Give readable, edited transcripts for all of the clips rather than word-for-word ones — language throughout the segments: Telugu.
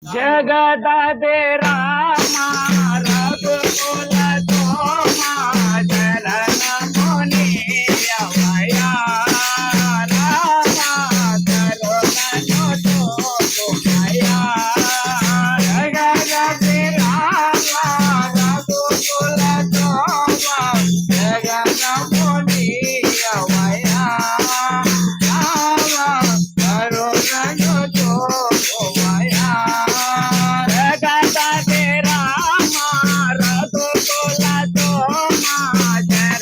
జగదదే రామ రఘుకుల సోమ శరణముని అవయా రామ కరుణను చూపుమయా జగదదే రామ రఘుకుల సోమ శరణముని అవయా రామ కరుణను చూపుమయా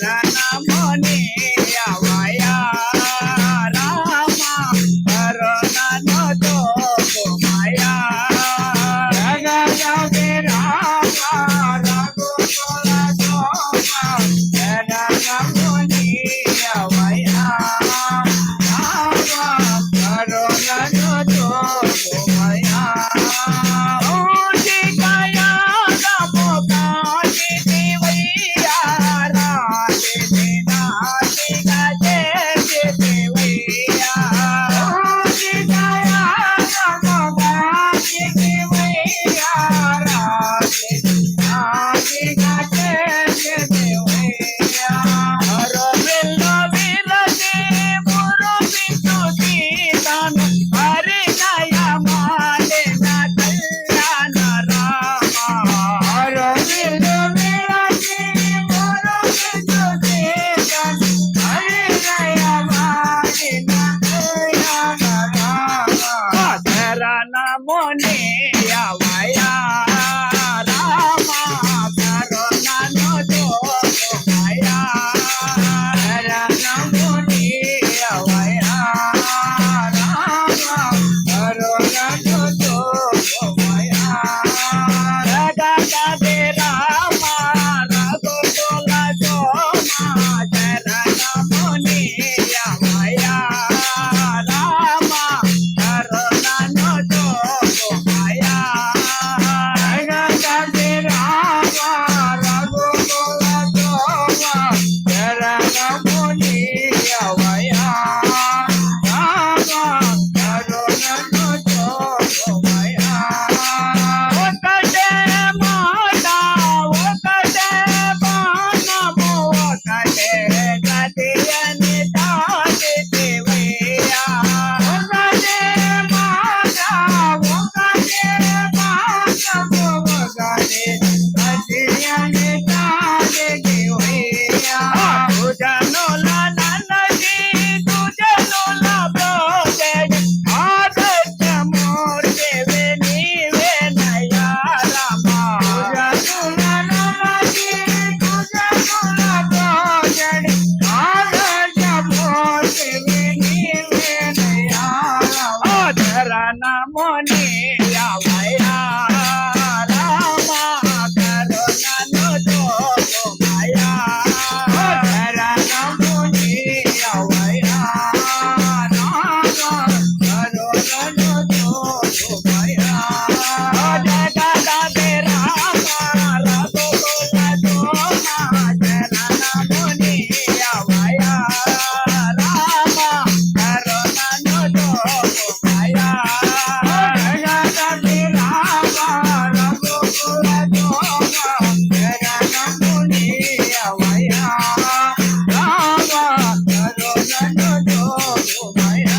శరణముని అవయా రామ కరుణను చూపుమయా శరణముని అవయా రామ కరుణను చూపుమయా జగదదే రామ రఘుకుల సోమ శరణముని అవయా రామ కరుణను చూపుమయా జగదదే రామ రఘుకుల సోమ శరణముని అవయా రామ కరుణను చూపుమయా ఒకటే మాట ఒకటే బాణము ఒకటే గతి అని దాటితివయ్యా ఒకటే మాట ఒకటే బాణము ఒకటే గతి అని దాటితివయ్యా తుజనుల నన్నది తుజనుల బ్రోచెడి ఆదర్శమూర్తివి నీవేనయ్యా రామ తుజనుల నన్నది తుజనుల బ్రోచెడి ఆదర్శమూర్తివి నీవేనయ్యా రామ శరణముని అవయా రామ కరుణను చూపుమయా శరణముని అవయా రామ కరుణను చూపుమయా జగదదే రామ రఘుకుల సోమ శరణముని అవయా రామ కరుణను చూపుమయా జగదదే రామ రఘుకుల సోమ శరణముని అవయా రామ కరుణను చూపుమయా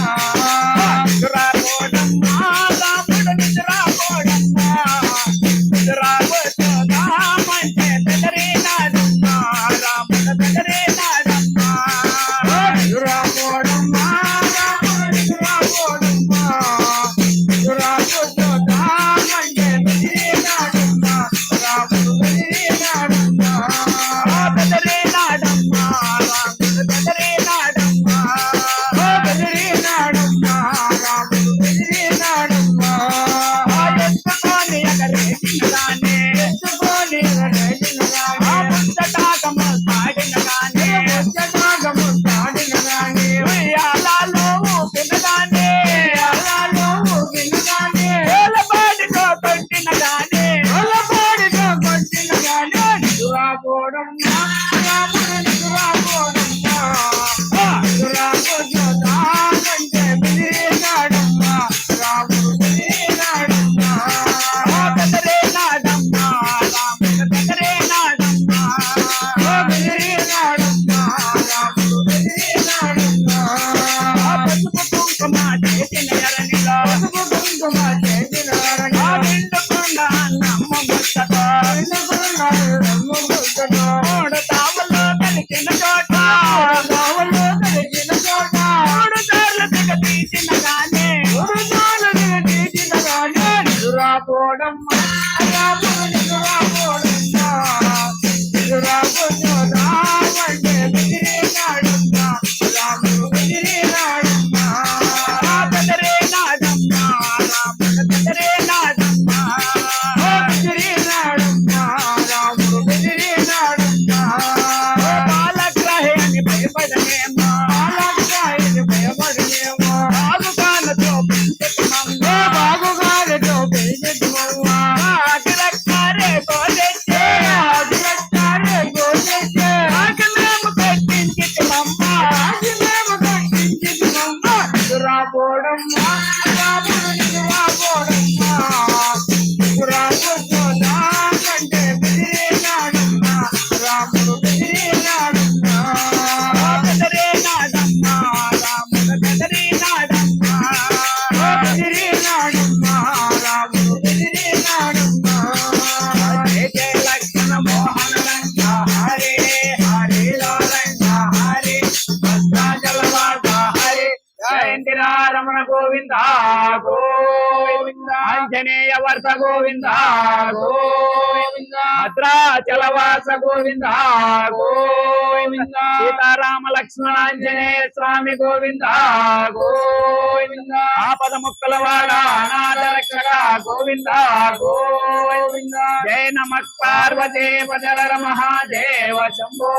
పసుపు కుంకుమ చేసినారని నిండుకుండా నమ్మ ముచ్చటో మూడు తావుల్లో కలిసిన చోట మూడు సార్లు దిగ తీసిన గానే నిదురాపోడమ్మా రామంటే బెదిరినాడమ్మా రాముడు బెదిరినాడమ్మా బెదిరినాడమ్మా రాముడు బెదిరినాడమ్మా బెదిరినాడమ్మా రాముడు బెదిరినాడమ్మా బాలగ్రహాన్ని భయపడనేమో బాలగ్రహాన్ని భయపడనేమో బాగుగాలతో పెంచటమమ్మ బాగుగాలతో పెంచటమమ్మ ఆగిరక్కారే గోదెచ్చే ఆగిరక్కారే గోదెచ్చే ఆగిలేము కట్టించిటమమ్మ ఆగిలేము కట్టించిటమమ్మ రాబోడమ్మా రాముడు రాబోడమ్మా రాబోడా కంటే బెదిరినాడమ్మా రాముడు బెదిరినాడమ్మా బెదిరినాడమ్మా రాముడు బెదిరినాడమ్మా బెదిరినాడమ్మా రాముడు బెదిరినాడమ్మా జయ జయ లక్ష్మణ మోహన రంగ హరే హరే రంగ హరే భద్రాచలవాస హరే జయంతి రమణ గోవింద గోవింద ఆంజనేయ వర్త గోవింద గోవింద భద్రాచలవాస గోవింద గోవింద సీతారామ లక్ష్మణ ఆంజనేయ స్వామి గోవింద గోవింద ఆపద ముక్కల వాడ అనాథ రక్షక గోవింద గోవింద జయ నమ పార్వతే పదర మహాదేవ శంభో